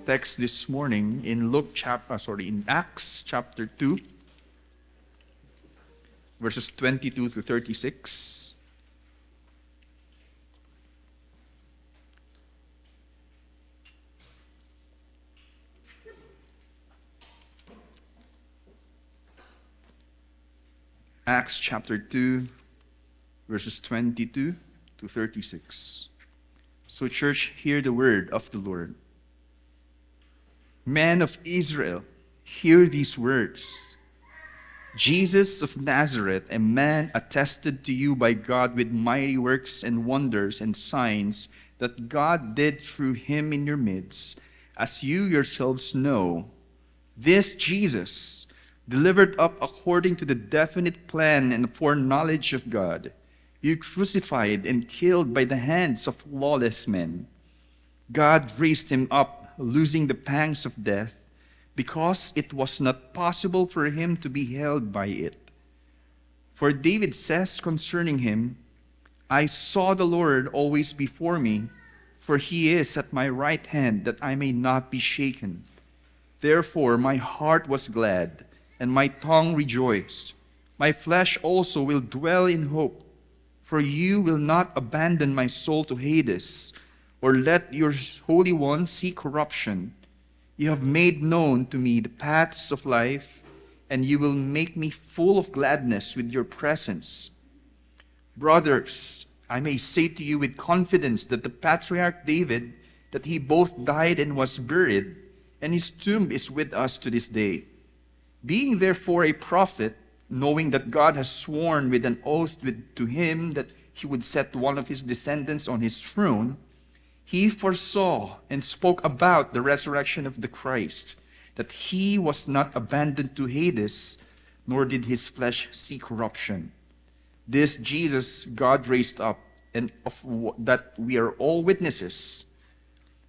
text this morning in in Acts chapter 2, verses 22 to 36. Acts chapter 2, verses 22 to 36. So, church, hear the word of the Lord. Men of Israel, hear these words. Jesus of Nazareth, a man attested to you by God with mighty works and wonders and signs that God did through him in your midst, as you yourselves know. This Jesus, delivered up according to the definite plan and foreknowledge of God, you crucified and killed by the hands of lawless men. God raised him up, losing the pangs of death, because it was not possible for him to be held by it. For David says concerning him, I saw the Lord always before me, for he is at my right hand, that I may not be shaken. Therefore my heart was glad, and my tongue rejoiced. My flesh also will dwell in hope. For you will not abandon my soul to Hades, or let your Holy One see corruption. You have made known to me the paths of life, and you will make me full of gladness with your presence. Brothers, I may say to you with confidence that the patriarch David, that he both died and was buried, and his tomb is with us to this day. Being therefore a prophet, knowing that God has sworn with an oath to him that he would set one of his descendants on his throne, he foresaw and spoke about the resurrection of the Christ, that he was not abandoned to Hades, nor did his flesh see corruption. This Jesus God raised up, and of that we are all witnesses.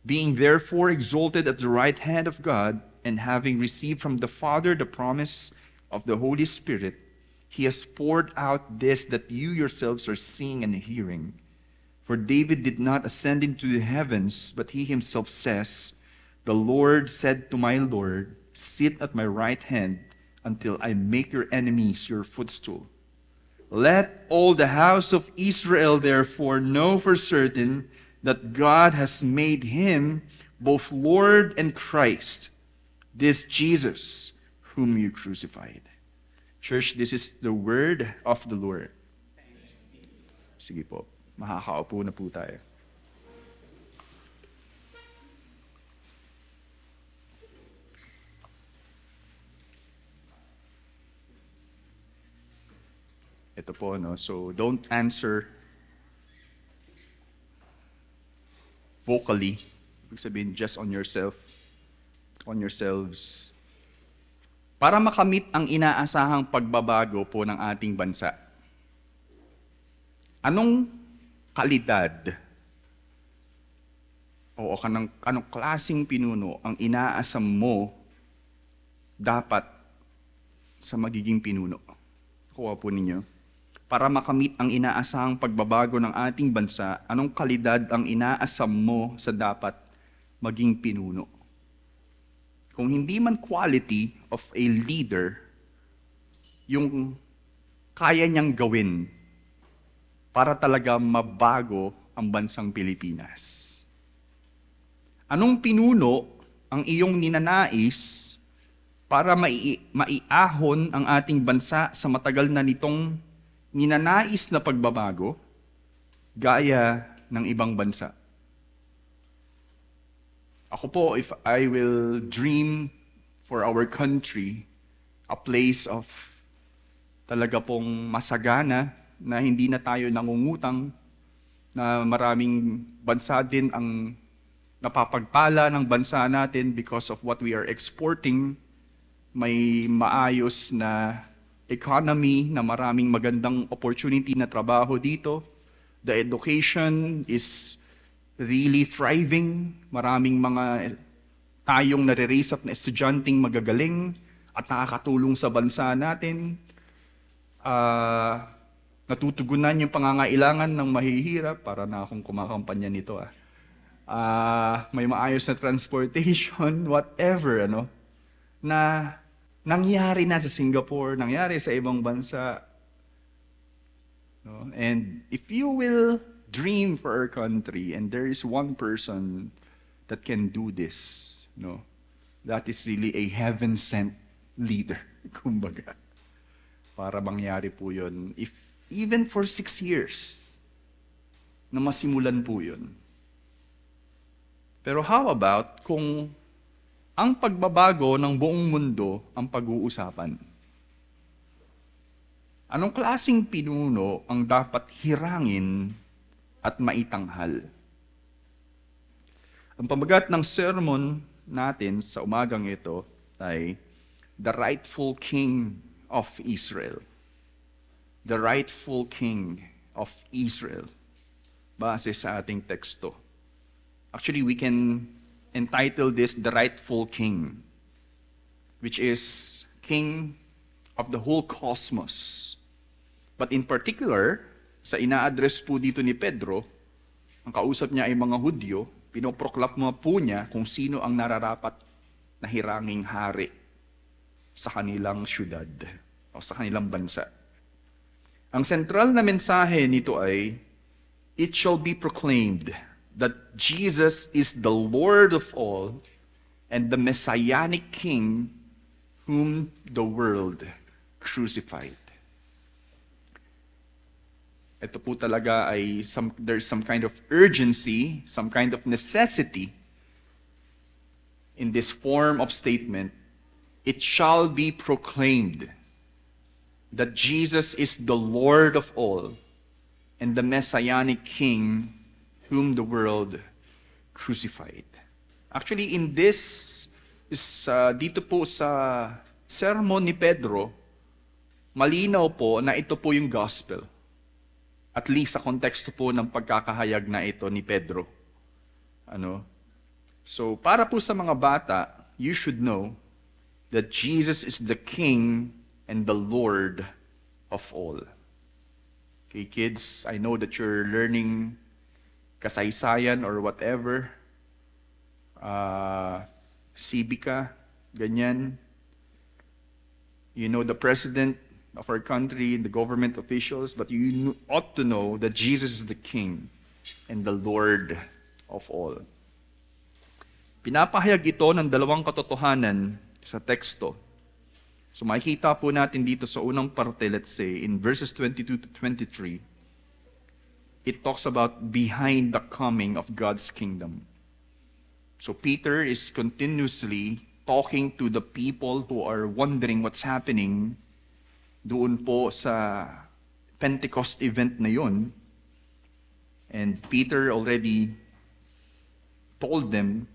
Being therefore exalted at the right hand of God, and having received from the Father the promise of the Holy Spirit, he has poured out this that you yourselves are seeing and hearing. For David did not ascend into the heavens, but he himself says, the Lord said to my Lord, sit at my right hand until I make your enemies your footstool. Let all the house of Israel therefore know for certain that God has made him both Lord and Christ, this Jesus whom you crucified. Church, this is the word of the Lord. Sige po, makakaupo na po tayo. Ito po, no? So don't answer vocally. Ibig sabihin, just on yourself, on yourselves. Para makamit ang inaasahang pagbabago po ng ating bansa. Anong kalidad o anong klaseng pinuno ang inaasam mo dapat sa magiging pinuno? Kuha po ninyo. Para makamit ang inaasahang pagbabago ng ating bansa, anong kalidad ang inaasam mo sa dapat maging pinuno? Kung hindi man quality of a leader, yung kaya niyang gawin para talaga mabago ang bansang Pilipinas. Anong pinuno ang iyong ninanais para maiahon ang ating bansa sa matagal na nitong ninanais na pagbabago gaya ng ibang bansa? Ako po, if I will dream for our country, a place of talaga pong masagana, na hindi na tayo nangungutang, na maraming bansa din ang napapagpala ng bansa natin because of what we are exporting, may maayos na economy, na maraming magandang opportunity na trabaho dito, the education is really thriving. Maraming mga tayong nare-raise up na estudyanteng magagaling at nakakatulong sa bansa natin. Natutugunan yung pangangailangan ng mahihirap. Para na akong kumakampanya nito. may maayos na transportation, whatever, na nangyari na sa Singapore, nangyari sa ibang bansa. No? And if you will dream for our country, and there is one person that can do this, that is really a heaven-sent leader, kumbaga. Para mangyari po yun. If even for 6 years, na masimulan po yun. Pero how about kung ang pagbabago ng buong mundo ang pag-uusapan? Anong klaseng pinuno ang dapat hirangin at maitanghal? Ang pamagat ng sermon natin sa umagang ito ay The Rightful King of Israel. The Rightful King of Israel. Base sa ating teksto. Actually, we can entitle this The Rightful King, which is King of the whole cosmos. But in particular, sa ina-address po dito ni Pedro, ang kausap niya ay mga Hudyo, pinoproklama po niya kung sino ang nararapat na hiranging hari sa kanilang syudad o sa kanilang bansa. Ang sentral na mensahe nito ay, it shall be proclaimed that Jesus is the Lord of all and the Messianic King whom the world crucified. Ito po talaga ay there's some kind of urgency, some kind of necessity in this form of statement. It shall be proclaimed that Jesus is the Lord of all and the Messianic King whom the world crucified. Actually, in this, dito po sa sermon ni Pedro, malinaw po na ito po yung gospel. At least sa konteksto po ng pagkakahayag na ito ni Pedro. So, para po sa mga bata, you should know that Jesus is the King and the Lord of all. Okay, kids, I know that you're learning kasaysayan or whatever. Civica, ganyan. You know the president of our country, the government officials, but you ought to know that Jesus is the King and the Lord of all. Pinapahayag ito ng dalawang katotohanan sa teksto. So makikita po natin dito sa unang parte, let's say, in verses 22 to 23, it talks about behind the coming of God's kingdom. So Peter is continuously talking to the people who are wondering what's happening doon po sa Pentecost event na yun. And Peter already told them,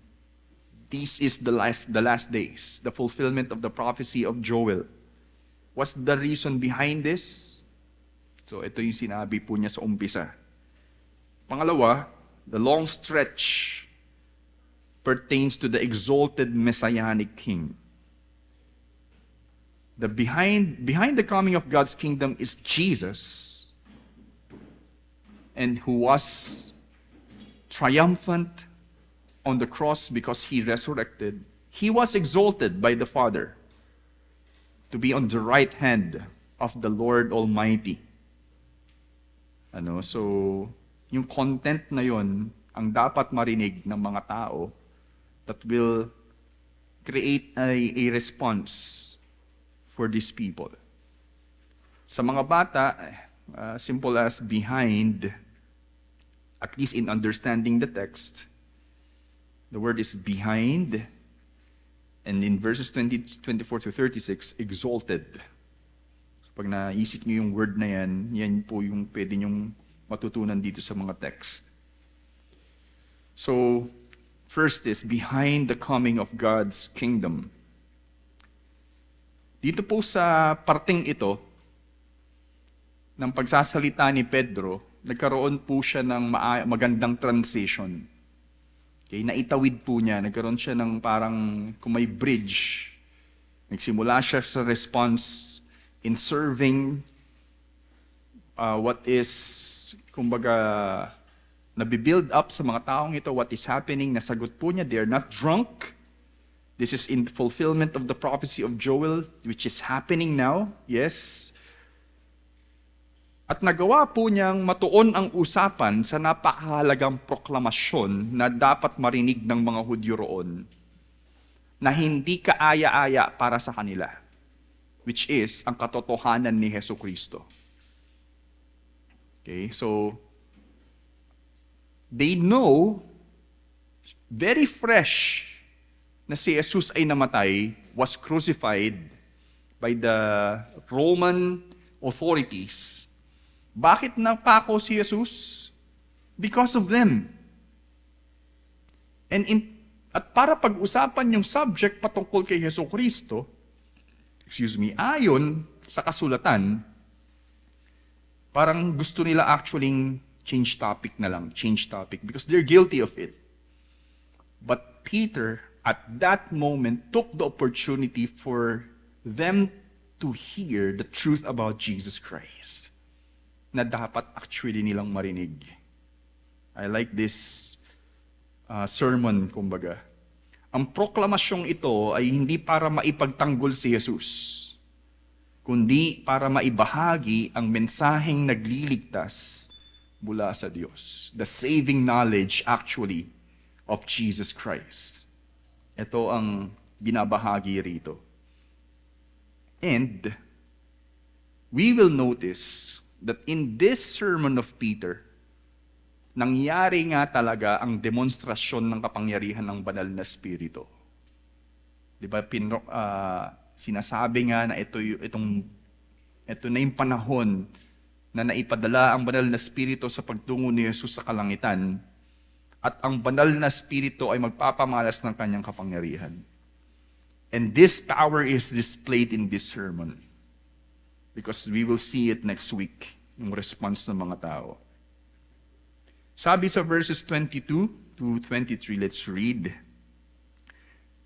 this is the last days, the fulfillment of the prophecy of Joel. What's the reason behind this? So ito yung sinabi po niya sa umpisa. Pangalawa, the long stretch pertains to the exalted Messianic King. The behind the coming of God's kingdom is Jesus, and who was triumphant on the cross because he resurrected. He was exalted by the Father to be on the right hand of the Lord Almighty. So yung content na yon ang dapat marinig ng mga tao that will create a response for these people. Sa mga bata, simple as behind, at least in understanding the text, the word is behind, and in verses 24 to 36, exalted. So pag naisip niyo yung word na yan po yung pwede niyong matutunan dito sa mga text. So, first is behind the coming of God's kingdom. Dito po sa parteng ito, ng pagsasalita ni Pedro, nagkaroon po siya ng magandang transition. Okay, naitawid po niya, nagkaroon siya ng parang kung may bridge. Nagsimula siya sa response in serving what is, kumbaga, nabibuild up sa mga taong ito what is happening. Nasagot po niya, they are not drunk. This is in fulfillment of the prophecy of Joel, which is happening now. Yes. At nagawa po niyang matuon ang usapan sa napakahalagang proklamasyon na dapat marinig ng mga Hudyo roon, na hindi kaaya-aya para sa kanila, which is ang katotohanan ni Jesucristo. Okay, so they know very fresh na si Jesus ay namatay, was crucified by the Roman authorities. Bakit napako si Jesus? Because of them. At para pag-usapan yung subject patungkol kay Jesucristo, ayon sa kasulatan, parang gusto nila actually change topic because they're guilty of it. But Peter, at that moment, took the opportunity for them to hear the truth about Jesus Christ na dapat actually nilang marinig. I like this sermon, kumbaga. Ang proklamasyong ito ay hindi para maipagtanggol si Jesus, kundi para maibahagi ang mensaheng nagliligtas mula sa Diyos. The saving knowledge actually of Jesus Christ. Ito ang binabahagi rito. And we will notice that in this sermon of Peter, nangyari nga talaga ang demonstrasyon ng kapangyarihan ng banal na Espiritu. Di ba, sinasabi nga na ito na yung panahon na naipadala ang banal na Espiritu sa pagtungo ni Jesus sa kalangitan, at ang banal na Espiritu ay magpapamalas ng kanyang kapangyarihan. And this power is displayed in this sermon, because we will see it next week, yung response ng mga tao. Sabi sa verses 22 to 23, let's read.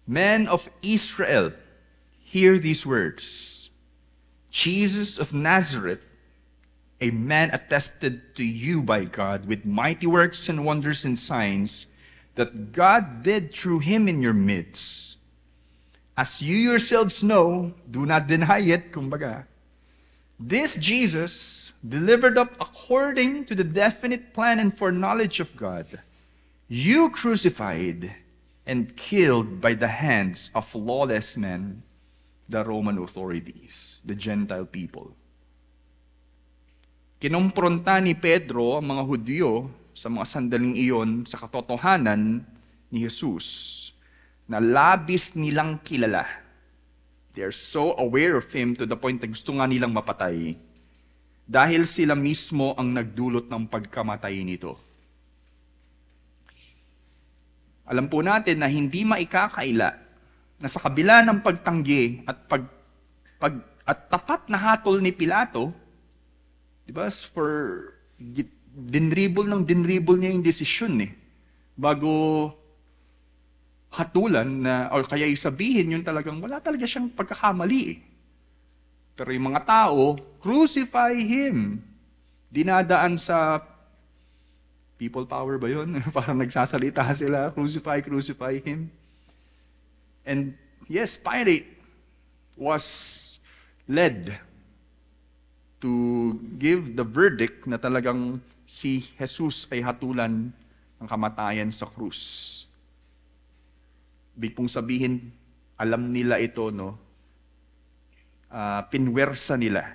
Men of Israel, hear these words. Jesus of Nazareth, a man attested to you by God with mighty works and wonders and signs that God did through him in your midst. As you yourselves know, do not deny it, kumbaga. This Jesus, delivered up according to the definite plan and foreknowledge of God, you crucified and killed by the hands of lawless men, the Roman authorities, the Gentile people. Kinumpronta ni Pedro ang mga Hudyo sa mga sandaling iyon sa katotohanan ni Jesus na labis nilang kilala. They are so aware of him to the point na gusto nga nilang mapatay dahil sila mismo ang nagdulot ng pagkamatay nito. Alam po natin na hindi maikakaila na sa kabila ng pagtanggi at tapat na hatol ni Pilato, di ba, dinribol niya yung desisyon bago hatulan na, o kaya isabihin yun talagang wala talaga siyang pagkakamali Pero yung mga tao, crucify him. Dinadaan sa people power ba yun? Parang nagsasalita sila, crucify him. And yes, Pilate was led to give the verdict na talagang si Jesus ay hatulan ng kamatayan sa krus. Ibig pong sabihin, alam nila ito, no? Pinwersa nila.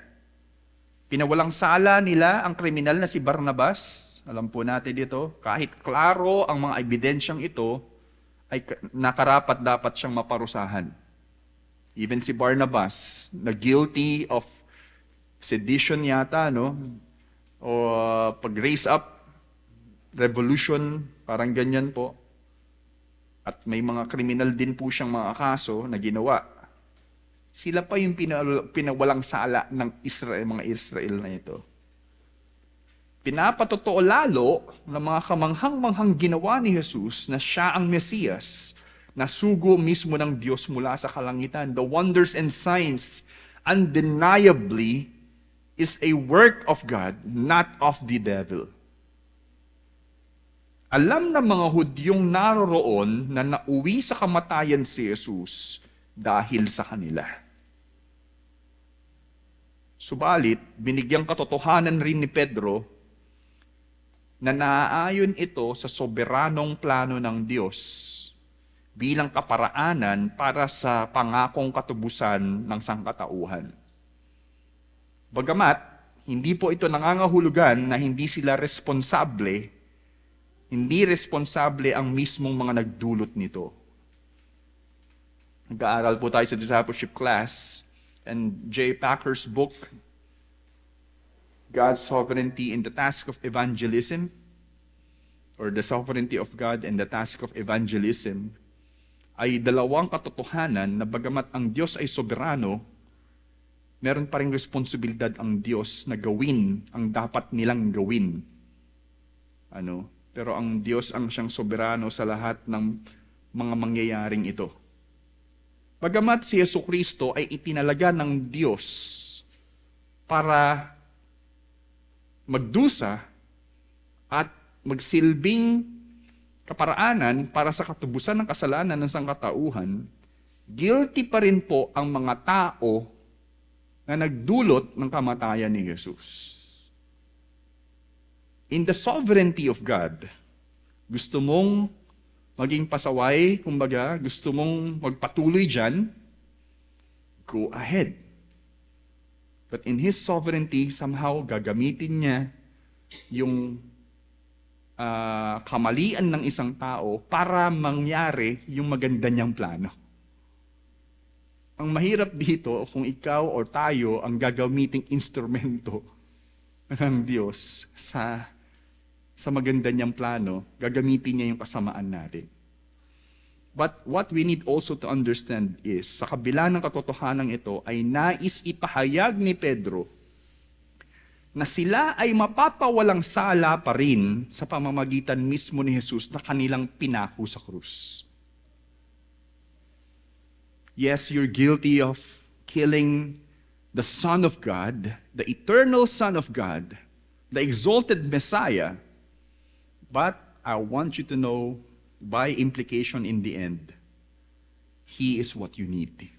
Pinawalang sala nila ang kriminal na si Barnabas. Alam po natin dito, kahit klaro ang mga ebidensyang ito, ay nakarapat dapat siyang maparusahan. Even si Barnabas, na guilty of sedition yata, no? O pag-raise up, revolution, parang ganyan po. At may mga kriminal din po siyang mga kaso na ginawa. Sila pa yung pinawalang sala ng Israel, mga Israel na ito. Pinapatotoo lalo ng mga kamanghang-manghang ginawa ni Jesus na siya ang Mesiyas, na sugo mismo ng Diyos mula sa kalangitan. The wonders and signs undeniably is a work of God, not of the devil. Alam ng mga Hudyong naroroon na nauwi sa kamatayan si Jesus dahil sa kanila. Subalit, binigyang katotohanan rin ni Pedro na naaayon ito sa soberanong plano ng Diyos bilang kaparaanan para sa pangakong katubusan ng sangkatauhan. Bagamat, hindi po ito nangangahulugan na hindi sila responsable, hindi responsable ang mismong mga nagdulot nito. Nag-aaral po tayo sa discipleship class, and J. Packer's book, God's Sovereignty in the Task of Evangelism, or The Sovereignty of God and the Task of Evangelism, ay dalawang katotohanan na bagamat ang Diyos ay soberano, meron pa ring responsibilidad ang Diyos na gawin ang dapat nilang gawin. Pero ang Diyos ang siyang soberano sa lahat ng mga mangyayaring ito. Bagamat si Jesucristo ay itinalaga ng Diyos para magdusa at magsilbing kaparaanan para sa katubusan ng kasalanan ng sangkatauhan, guilty pa rin po ang mga tao na nagdulot ng kamatayan ni Jesus. In the sovereignty of God, gusto mong maging pasaway, kumbaga, gusto mong magpatuloy dyan, go ahead. But in His sovereignty, somehow gagamitin niya yung kamalian ng isang tao para mangyari yung maganda niyang plano. Ang mahirap dito kung ikaw o tayo ang gagamiting instrumento ng Diyos sa maganda niyang plano, gagamitin niya yung kasamaan natin. But what we need also to understand is, sa kabila ng katotohanan ito, ay nais ipahayag ni Pedro na sila ay mapapawalang sala pa rin sa pamamagitan mismo ni Jesus na kanilang pinako sa krus. Yes, you're guilty of killing the Son of God, the eternal Son of God, the exalted Messiah, but I want you to know, by implication in the end, He is what you need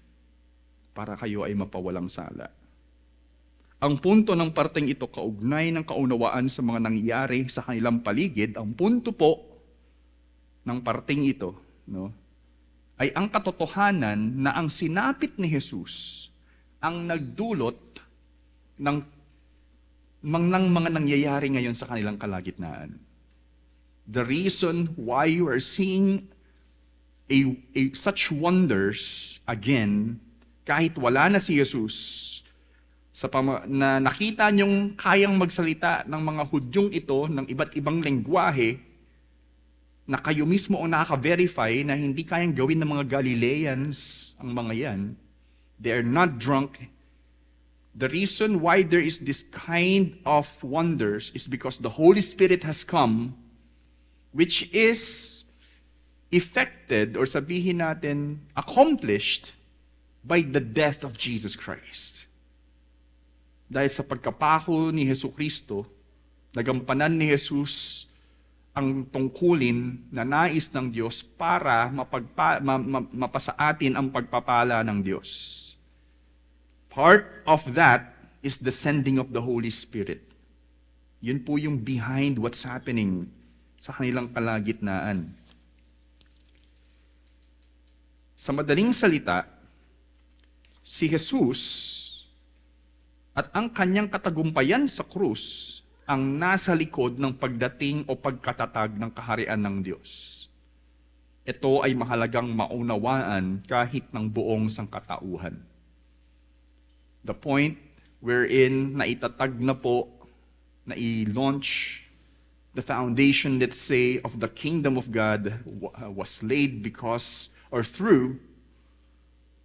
para kayo ay mapawalang sala. Ang punto ng parteng ito, kaugnay ng kaunawaan sa mga nangyayari sa kanilang paligid, ang punto po ng parteng ito, ay ang katotohanan na ang sinapit ni Jesus ang nagdulot ng mga nangyayari ngayon sa kanilang kalagitnaan. The reason why you are seeing such wonders again, kahit wala na si Jesus, na nakita niyong kayang magsalita ng mga Hudyong ito ng iba't ibang lengguwahe, na kayo mismo ang nakaka-verify na hindi kayang gawin ng mga Galileans ang mga yan. They are not drunk. The reason why there is this kind of wonders is because the Holy Spirit has come, which is effected, or sabihin natin, accomplished by the death of Jesus Christ. Dahil sa pagkapako ni Jesucristo, nagampanan ni Jesus ang tungkulin na nais ng Diyos para mapasa atin ang pagpapala ng Diyos. Part of that is the sending of the Holy Spirit. Yun po yung behind what's happening sa kanilang kalagitnaan. Sa madaling salita, si Jesus at ang kanyang katagumpayan sa krus ang nasa likod ng pagdating o pagkatatag ng kaharian ng Diyos. Ito ay mahalagang maunawaan kahit ng buong sangkatauhan. The point wherein naitatag na po, na i-launch the foundation, let's say, of the kingdom of God was laid because or through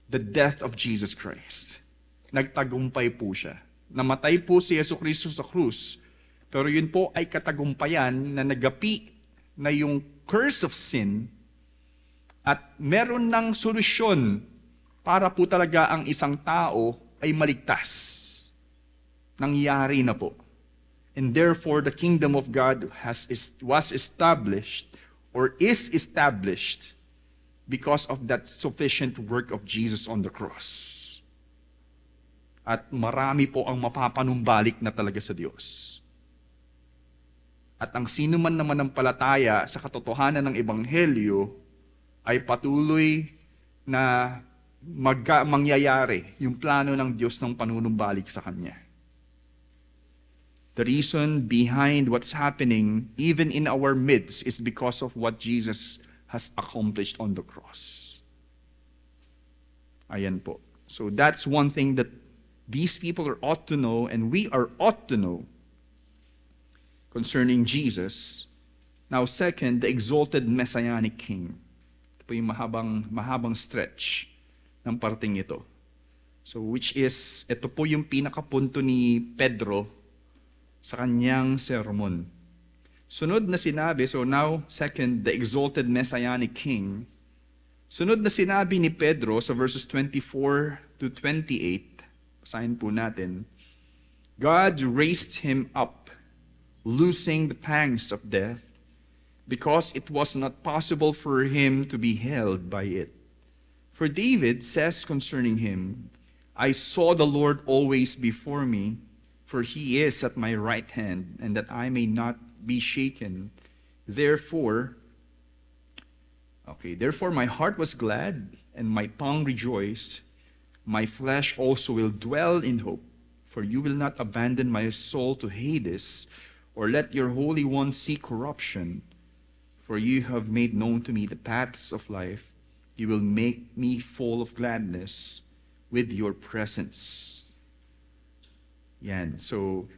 the death of Jesus Christ. Nagtagumpay po siya. Namatay po si Jesucristo sa krus, pero yun po ay katagumpayan na nagapi na yung curse of sin at meron ng solusyon para po talaga ang isang tao ay maligtas. Nangyari na po. And therefore, the kingdom of God was established or is established because of that sufficient work of Jesus on the cross. At marami po ang mapapanumbalik na talaga sa Diyos. At ang sino man naman ng palataya sa katotohanan ng Ebanghelyo ay patuloy na mangyayari yung plano ng Diyos ng panunumbalik sa Kanya. The reason behind what's happening even in our midst is because of what Jesus has accomplished on the cross. Ayan po. So that's one thing that these people ought to know and we ought to know concerning Jesus. Now second, the exalted Messianic King. Ito po yung mahabang stretch ng parting ito. So which is, ito po yung pinakapunto ni Pedro sa kanyang sermon. Sunod na sinabi, so now second, the exalted Messianic King. Sunod na sinabi ni Pedro sa verses 24 to 28, basahin po natin, God raised him up, loosing the pangs of death, because it was not possible for him to be held by it. For David says concerning him, I saw the Lord always before me, for he is at my right hand, and that I may not be shaken. Therefore my heart was glad, and my tongue rejoiced. My flesh also will dwell in hope, for you will not abandon my soul to Hades, or let your Holy One see corruption. For you have made known to me the paths of life. You will make me full of gladness with your presence. Yan. So,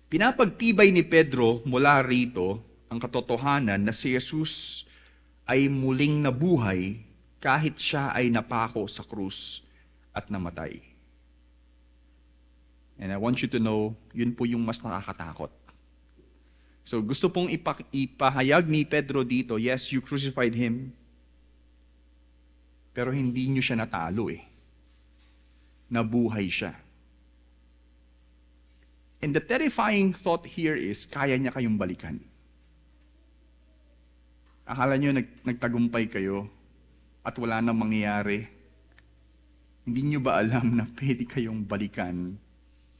pinapagtibay ni Pedro mula rito ang katotohanan na si Jesus ay muling nabuhay kahit siya ay napako sa krus at namatay. And I want you to know, yun po yung mas nakakatakot. So gusto pong ipahayag ni Pedro dito, yes, you crucified him, pero hindi nyo siya natalo eh. Nabuhay siya. And the terrifying thought here is, kaya niya kayong balikan. Akala nyo nagtagumpay kayo at wala nang mangyayari. Hindi nyo ba alam na pwede kayong balikan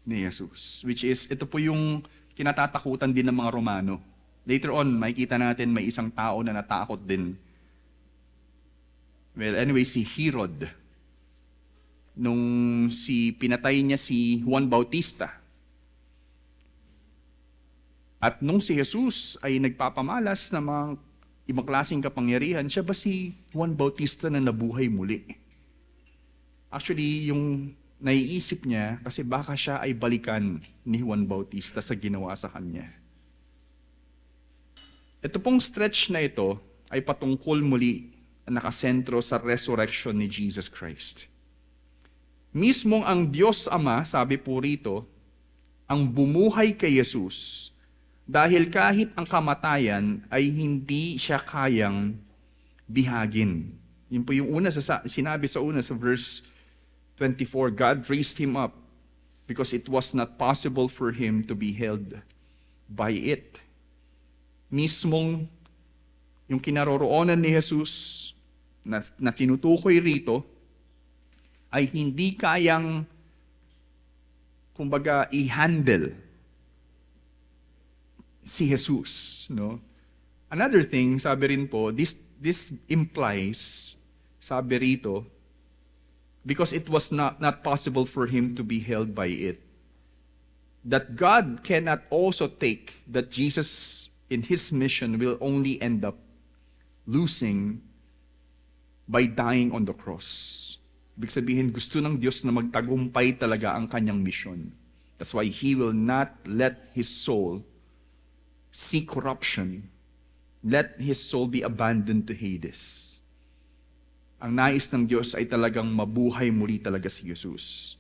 ni Jesus? Which is, ito po yung kinatatakutan din ng mga Romano. Later on, makikita natin may isang tao na natakot din. Well, anyway, si Herod. Nung pinatay niya si Juan Bautista. At nung si Jesus ay nagpapamalas ng mga ibang klaseng kapangyarihan, siya ba si Juan Bautista na nabuhay muli? Actually, yung naiisip niya, kasi baka siya ay balikan ni Juan Bautista sa ginawa sa kanya. Ito pong stretch na ito ay patungkol muli na nakasentro sa resurrection ni Jesus Christ. Mismong ang Diyos Ama, sabi po rito, ang bumuhay kay Jesus dahil kahit ang kamatayan ay hindi siya kayang bihagin. Yun po yung una sinabi sa verse 24, God raised him up because it was not possible for him to be held by it. Mismong yung kinaroroonan ni Jesus na tinutukoy rito ay hindi kayang, kumbaga, i-handle si Jesus. No? Another thing, sabi rin po, this implies, sabi rito, because it was not possible for him to be held by it, that God cannot also take that Jesus in his mission will only end up losing by dying on the cross. Ibig sabihin, gusto ng Diyos na magtagumpay talaga ang kanyang mission. That's why he will not let his soul see corruption. Let his soul be abandoned to Hades. Ang nais ng Diyos ay talagang mabuhay muli talaga si Jesus.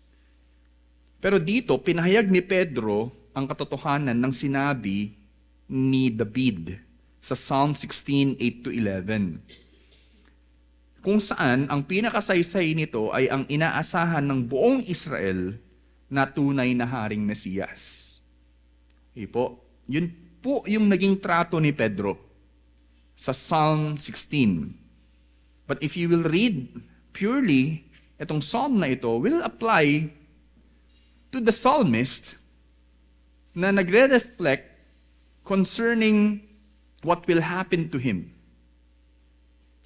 Pero dito, pinahayag ni Pedro ang katotohanan ng sinabi ni David sa Psalm 16, 8-11. Kung saan, ang pinakasaysay nito ay ang inaasahan ng buong Israel na tunay na Haring Mesiyas. Okay po. Yun po yung naging trato ni Pedro sa Psalm 16. But if you will read purely, itong psalm na ito will apply to the psalmist na nagre-reflect concerning what will happen to him.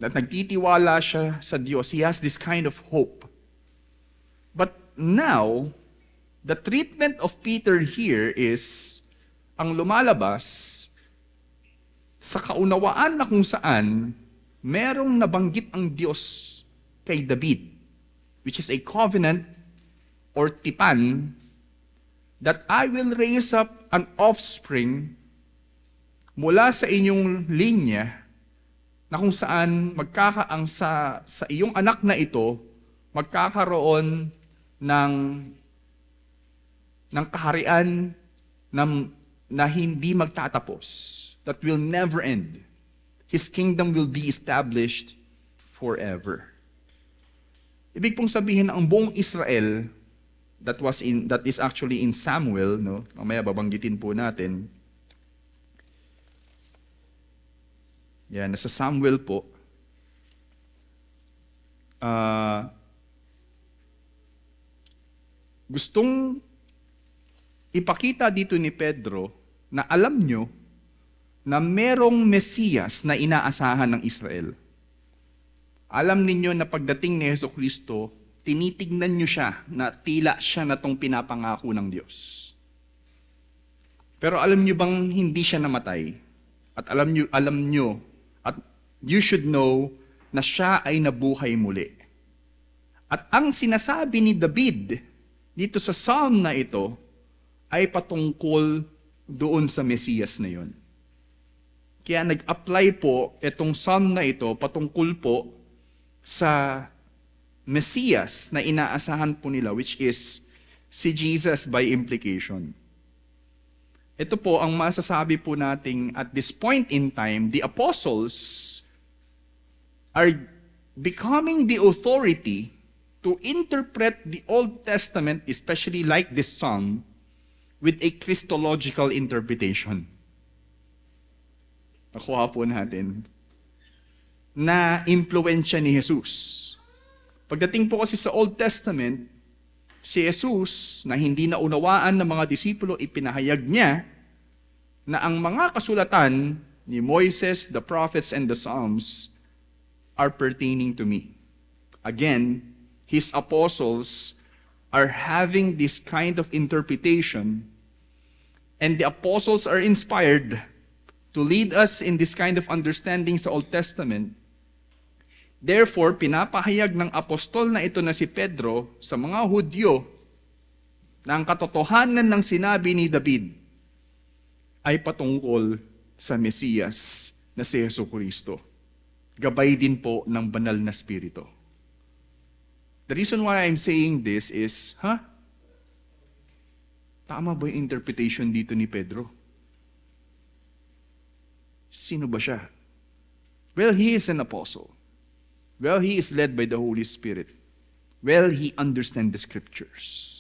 That nagtitiwala siya sa Diyos. He has this kind of hope. But now, the treatment of Peter here is ang lumalabas sa kaunawaan na kung saan merong nabanggit ang Diyos kay David, which is a covenant or tipan that I will raise up an offspring mula sa inyong linya na kung saan sa iyong anak na ito magkakaroon ng kaharian na hindi magtatapos, that will never end. His kingdom will be established forever. Ibig pong sabihin na ang buong Israel that is actually in Samuel, no? Mamaya babanggitin po natin. Yan, nasa Samuel po. Gustong ipakita dito ni Pedro na alam nyo na merong Mesiyas na inaasahan ng Israel. Alam ninyo na pagdating ni Jesucristo, tinitignan nyo siya na tila siya na tong pinapangako ng Diyos. Pero alam nyo bang hindi siya namatay? At alam nyo, at you should know na siya ay nabuhay muli. At ang sinasabi ni David dito sa psalm na ito ay patungkol doon sa Mesiyas na yon. Kaya nag-apply po itong psalm na ito patungkol po sa Mesiyas na inaasahan po nila, which is si Jesus by implication. Ito po ang masasabi po nating at this point in time, the apostles are becoming the authority to interpret the Old Testament, especially like this psalm, with a Christological interpretation. Nakuha po natin na impluensya ni Jesus. Pagdating po kasi sa Old Testament, si Jesus, na hindi naunawaan ng mga disipulo, ipinahayag niya na ang mga kasulatan ni Moises, the prophets, and the Psalms are pertaining to me. Again, his apostles are having this kind of interpretation, and the apostles are inspired to lead us in this kind of understanding sa Old Testament. Therefore, pinapahayag ng apostol na ito na si Pedro sa mga Hudyo na ang katotohanan ng sinabi ni David ay patungkol sa Mesiyas na si Jesucristo. Gabay din po ng banal na spirito. The reason why I'm saying this is, tama ba yung interpretation dito ni Pedro? Sino ba siya? Well, he is an apostle. Well, he is led by the Holy Spirit. Well, he understands the scriptures.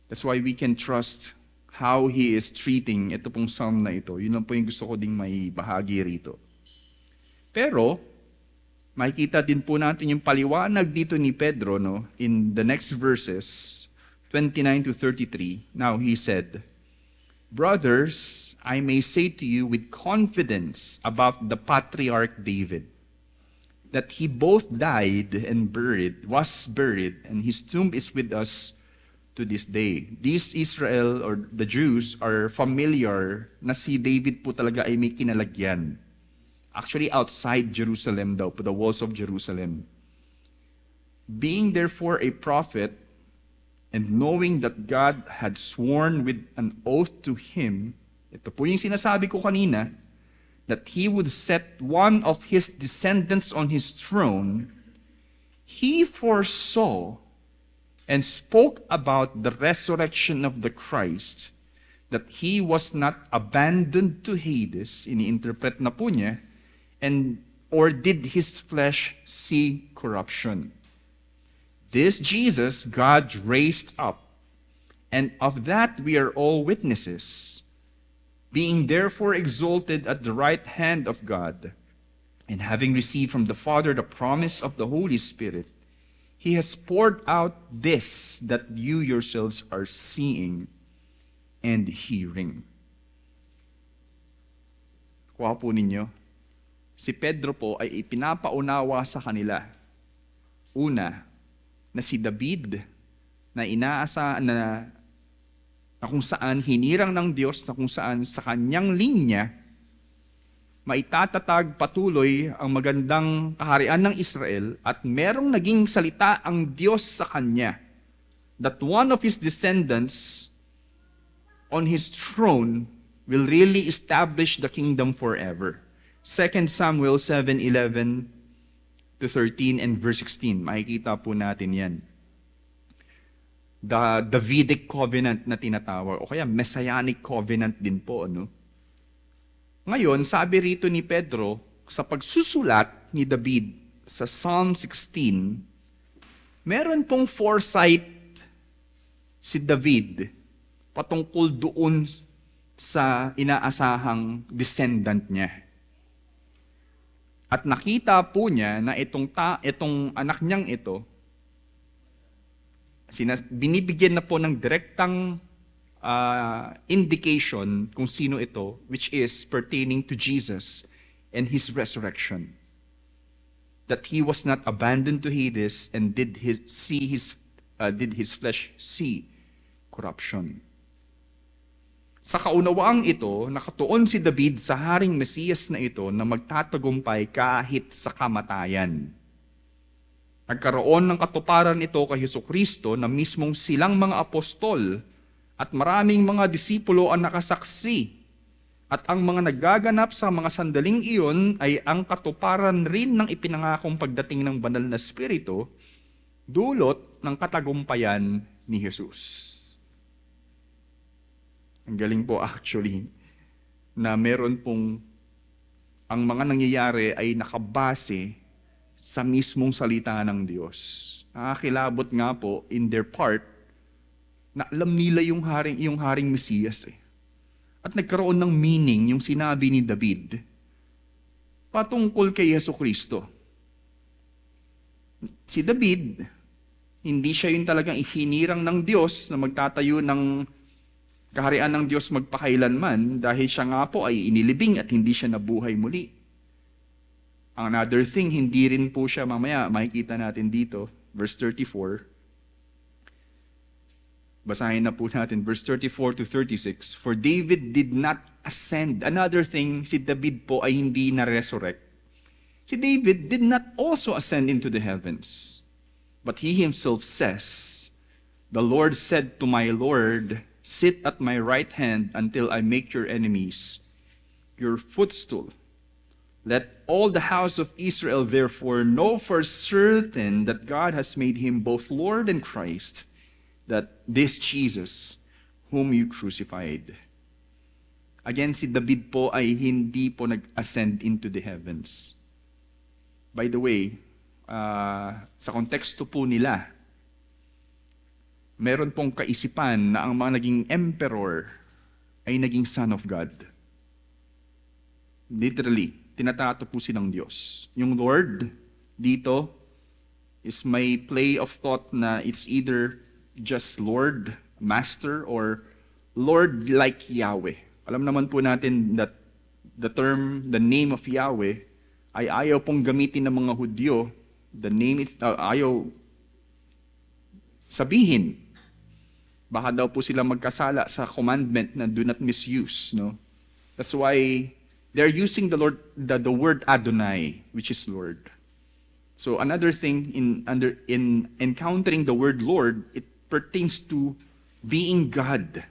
That's why we can trust how he is treating ito pong psalm na ito. Yun lang po yung gusto ko ding may bahagi rito. Pero, makikita din po natin yung paliwanag dito ni Pedro, no, in the next verses, 29 to 33. Now, he said, "Brothers, I may say to you with confidence about the patriarch David, that he both died and was buried, and his tomb is with us to this day." These Israel or the Jews are familiar na si David po talaga ay may kinalagyan. Actually, outside Jerusalem daw, po the walls of Jerusalem. Being therefore a prophet, and knowing that God had sworn with an oath to him, ito po yung sinasabi ko kanina, that he would set one of his descendants on his throne, he foresaw and spoke about the resurrection of the Christ, that he was not abandoned to Hades, ini-interpret na po niya, or did his flesh see corruption. This Jesus God raised up, And of that we are all witnesses. Being therefore exalted at the right hand of God, and having received from the Father the promise of the Holy Spirit, He has poured out this that you yourselves are seeing and hearing. Kuha po ninyo, si Pedro po ay ipinapaunawa sa kanila. Una, na si David na inaasa na kung saan hinirang ng Diyos, na kung saan sa kanyang linya maitatatag patuloy ang magandang kaharian ng Israel, at merong naging salita ang Diyos sa kanya, that one of his descendants on his throne will really establish the kingdom forever. 2 Samuel 7:11 to 13 and verse 16. Makikita po natin yan. The Davidic covenant na tinatawag, o kaya Messianic covenant din po, ano? Ngayon, sabi rito ni Pedro, sa pagsusulat ni David sa Psalm 16, meron pong foresight si David patungkol doon sa inaasahang descendant niya. At nakita po niya na itong anak niyang ito, binibigyan na po ng direktang indication kung sino ito, which is pertaining to Jesus and His resurrection. That He was not abandoned to Hades and did His flesh see corruption. Sa kaunawaang ito, nakatuon si David sa Haring Mesiyas na ito na magtatagumpay kahit sa kamatayan. Nagkaroon ng katuparan ito kay Hesukristo na mismong silang mga apostol at maraming mga disipulo ang nakasaksi. At ang mga nagaganap sa mga sandaling iyon ay ang katuparan rin ng ipinangakong pagdating ng banal na Espiritu, dulot ng katagumpayan ni Jesus. Ang galing po actually na meron pong ang mga nangyayari ay nakabase sa mismong salita ng Diyos. Nakakilabot nga po in their part na alam nila yung haring Mesiyas eh. At nagkaroon ng meaning yung sinabi ni David patungkol kay Hesukristo. Si David, hindi siya yung talagang ihinirang ng Diyos na magtatayo ng kaharian ng Diyos magpakailanman, dahil siya nga po ay inilibing at hindi siya nabuhay muli. Another thing, hindi rin po siya, mamaya makikita natin dito, verse 34. Basahin na po natin, verse 34 to 36. For David did not ascend. Another thing, si David po ay hindi na-resurrect. Si David did not also ascend into the heavens. But he himself says, the Lord said to my Lord, sit at my right hand until I make your enemies your footstool. Let all the house of Israel therefore know for certain that God has made him both Lord and Christ, that this Jesus whom you crucified. Again, si David po ay hindi po nag-ascend into the heavens. By the way, sa konteksto po nila, meron pong kaisipan na ang mga naging emperor ay naging son of God. Literally, tinatato po silang Diyos. Yung Lord dito is may play of thought na it's either just Lord, Master, or Lord like Yahweh. Alam naman po natin that the name of Yahweh ay ayaw pong gamitin ng mga Hudyo. The name, ayaw sabihin. Baka daw po sila magkasala sa commandment na do not misuse. No? That's why they're using the word Adonai, which is Lord. So another thing in encountering the word Lord, it pertains to being God.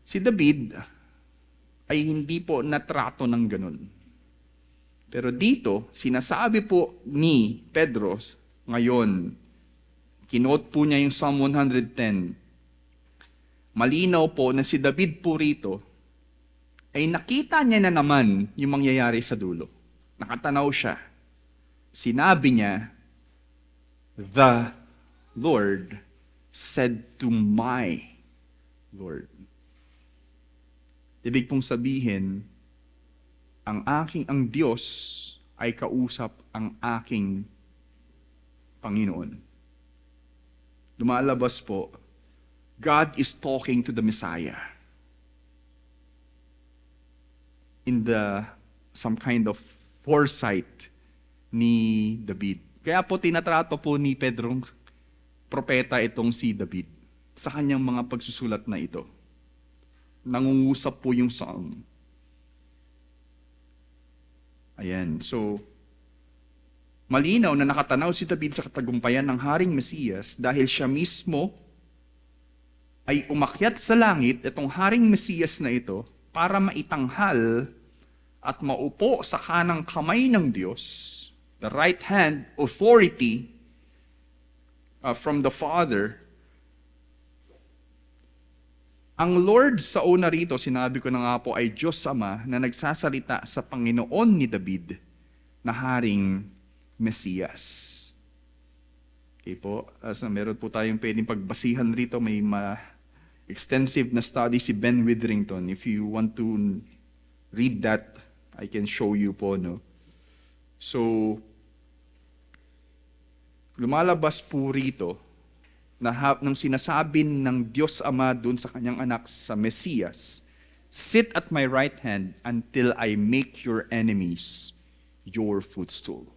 Si David ay hindi po natrato ng ganun. Pero dito, sinasabi po ni Pedro ngayon, kinote po niya yung Psalm 110. Malinaw po na si David po rito ay nakita niya na naman yung mangyayari sa dulo. Nakatanaw siya. Sinabi niya, the Lord said to my Lord. Ibig pong sabihin, ang Diyos ay kausap ang aking Panginoon. Lumalabas po, God is talking to the Messiah in some kind of foresight ni David. Kaya po tinatrato po ni Pedrong propeta itong si David sa kanyang mga pagsusulat na ito. Nangungusap po yung psalm. Ayan, so malinaw na nakatanaw si David sa katagumpayan ng Haring Mesiyas dahil siya mismo ay umakyat sa langit, itong Haring Mesiyas na ito, para maitanghal at maupo sa kanang kamay ng Diyos, the right hand authority from the Father. Ang Lord sa una rito, sinabi ko na nga po, ay Diyos Ama na nagsasalita sa Panginoon ni David na Haring Mesiyas. Okay po, meron po tayong pwedeng pagbasihan rito, may extensive na study si Ben Witherington. If you want to read that, I can show you po, no? So, lumalabas po rito nang sinasabi ng Diyos Ama dun sa kanyang anak sa Mesiyas, sit at my right hand until I make your enemies your footstool.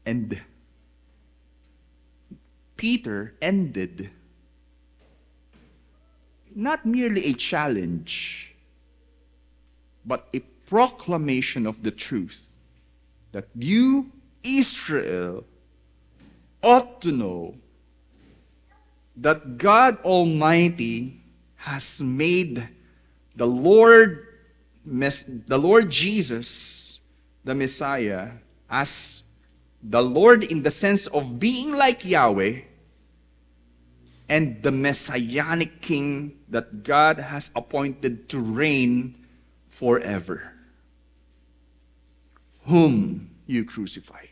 And Peter ended not merely a challenge, but a proclamation of the truth that you, Israel, ought to know that God Almighty has made the Lord Jesus, the Messiah, as the Lord in the sense of being like Yahweh, and the Messianic King that God has appointed to reign forever, whom you crucified.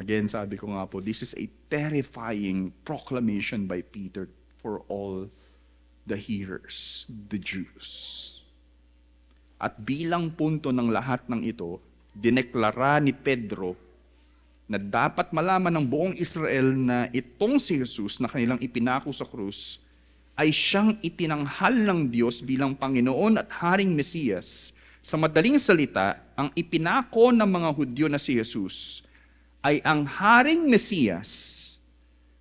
Again, sabi ko nga po, this is a terrifying proclamation by Peter for all the hearers, the Jews. At bilang punto ng lahat ng ito, dineklara ni Pedro na dapat malaman ng buong Israel na itong si Jesus na kanilang ipinako sa krus ay siyang itinanghal ng Diyos bilang Panginoon at Haring Mesiyas. Sa madaling salita, ang ipinako ng mga Hudyo na si Jesus ay ang Haring Mesiyas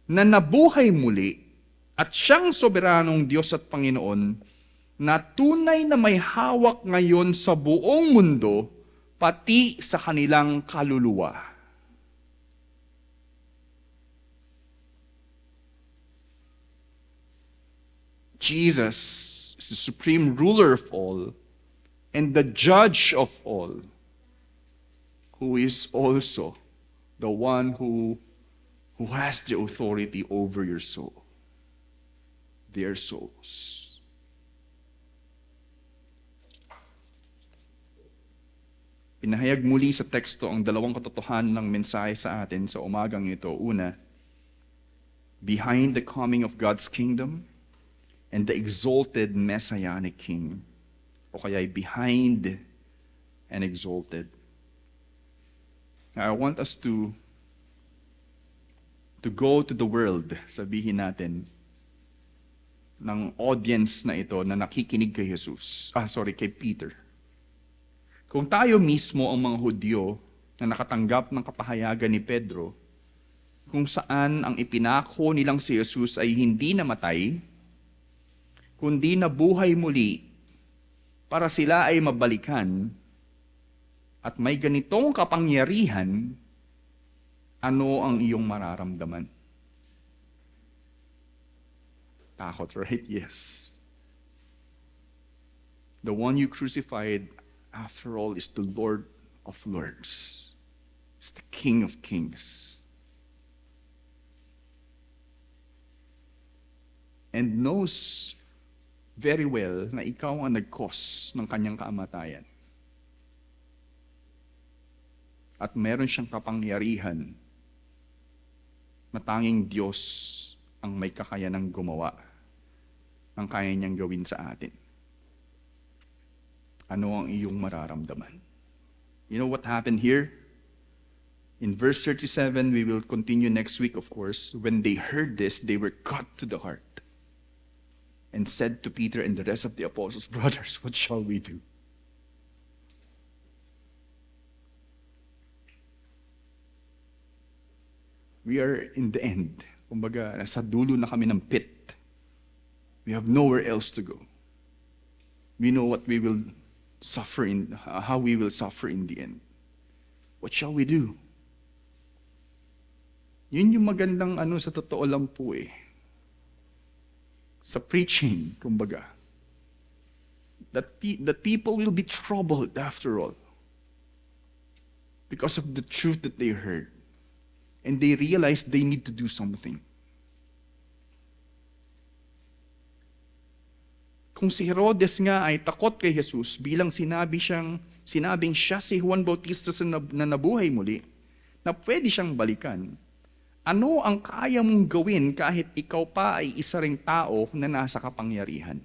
na nabuhay muli at siyang soberanong Diyos at Panginoon na tunay na may hawak ngayon sa buong mundo, pati sa kanilang kaluluwa. Jesus is the supreme ruler of all and the judge of all, who is also the one who has the authority over your soul, their souls. Pinahayag muli sa teksto ang dalawang katotohanan ng mensahe sa atin sa umagang ito. Una, behind the coming of God's kingdom and the exalted Messianic King, o kaya behind and exalted. Now, I want us to go to the world, sabihin natin, ng audience na ito na nakikinig kay kay Peter. Kung tayo mismo ang mga Hudyo na nakatanggap ng kapahayagan ni Pedro, kung saan ang ipinako nilang si Jesus ay hindi namatay, kundi nabuhay muli para sila ay mabalikan at may ganitong kapangyarihan, ano ang iyong mararamdaman? Takot, right? Yes. The one you crucified, after all, is the Lord of Lords. It's the King of Kings. And knows very well na ikaw ang nag-cause ng kanyang kamatayan. at meron siyang kapangyarihan na tanging Diyos ang may kakayanang gumawa ang kaya niyang gawin sa atin. Ano ang iyong mararamdaman? You know what happened here? In verse 37, we will continue next week, of course. When they heard this, they were cut to the heart and said to Peter and the rest of the apostles, "Brothers, what shall we do?" We are in the end. Kumbaga, nasa dulo na kami ng pit. We have nowhere else to go. We know what we will suffer how we will suffer in the end. What shall we do? Yun yung magandang sa totoo lang po sa preaching, kumbaga. That people will be troubled after all. Because of the truth that they heard. And they realize they need to do something. Kung si Herodes nga ay takot kay Jesus bilang sinabing siya si Juan Bautista na nabuhay muli, na pwede siyang balikan, ano ang kaya mong gawin kahit ikaw pa ay isa ring tao na nasa kapangyarihan?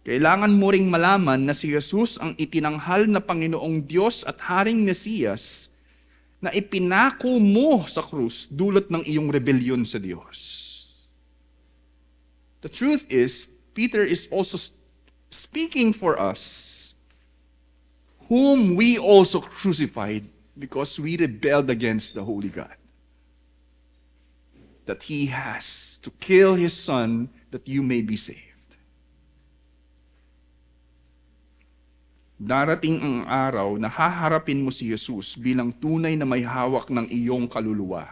Kailangan mo ring malaman na si Jesus ang itinanghal na Panginoong Diyos at Haring Mesiyas na ipinako mo sa krus dulot ng iyong rebelyon sa Diyos. The truth is, Peter is also speaking for us, whom we also crucified because we rebelled against the Holy God. That He has to kill His Son that you may be saved. Darating ang araw na haharapin mo si Jesus bilang tunay na may hawak ng iyong kaluluwa.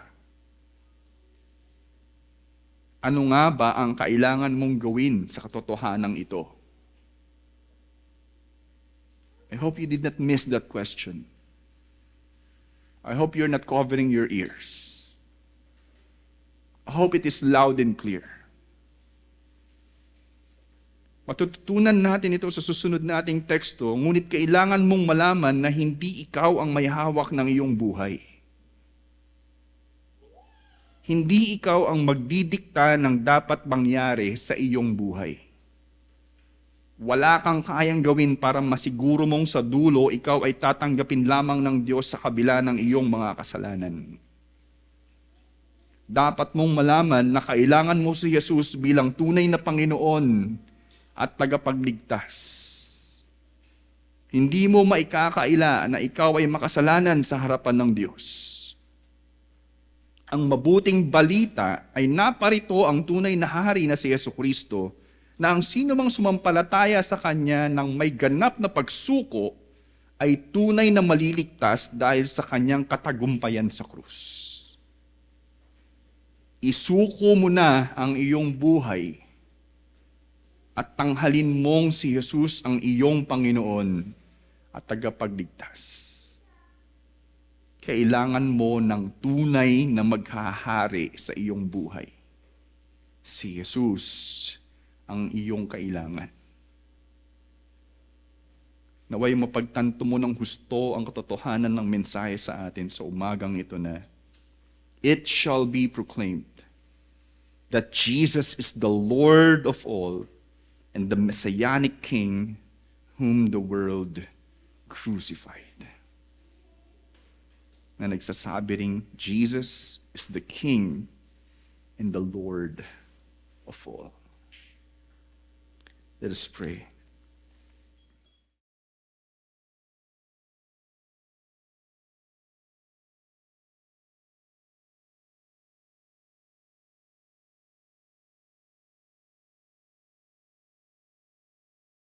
Ano nga ba ang kailangan mong gawin sa katotohanan ito? I hope you did not miss that question. I hope you're not covering your ears. I hope it is loud and clear. Matututunan natin ito sa susunod nating teksto, ngunit kailangan mong malaman na hindi ikaw ang may hawak ng iyong buhay. Hindi ikaw ang magdidikta ng dapat mangyari sa iyong buhay. Wala kang kayang gawin para masiguro mong sa dulo ikaw ay tatanggapin lamang ng Diyos sa kabila ng iyong mga kasalanan. Dapat mong malaman na kailangan mo si Jesus bilang tunay na Panginoon at tagapagligtas. Hindi mo maikakaila na ikaw ay makasalanan sa harapan ng Diyos. Ang mabuting balita ay naparito ang tunay na hari na si Jesucristo, na ang sino mang sumampalataya sa Kanya ng may ganap na pagsuko ay tunay na maliligtas dahil sa Kanyang katagumpayan sa krus. Isuko mo na ang iyong buhay at tanghalin mong si Jesus ang iyong Panginoon at tagapagligtas. Kailangan mo ng tunay na maghahari sa iyong buhay. Si Jesus ang iyong kailangan. Naway mapagtanto mo ng husto ang katotohanan ng mensahe sa atin sa umagang ito na it shall be proclaimed that Jesus is the Lord of all and the Messianic King whom the world crucified. Na nagsasabi ring, Jesus is the King and the Lord of all. Let us pray.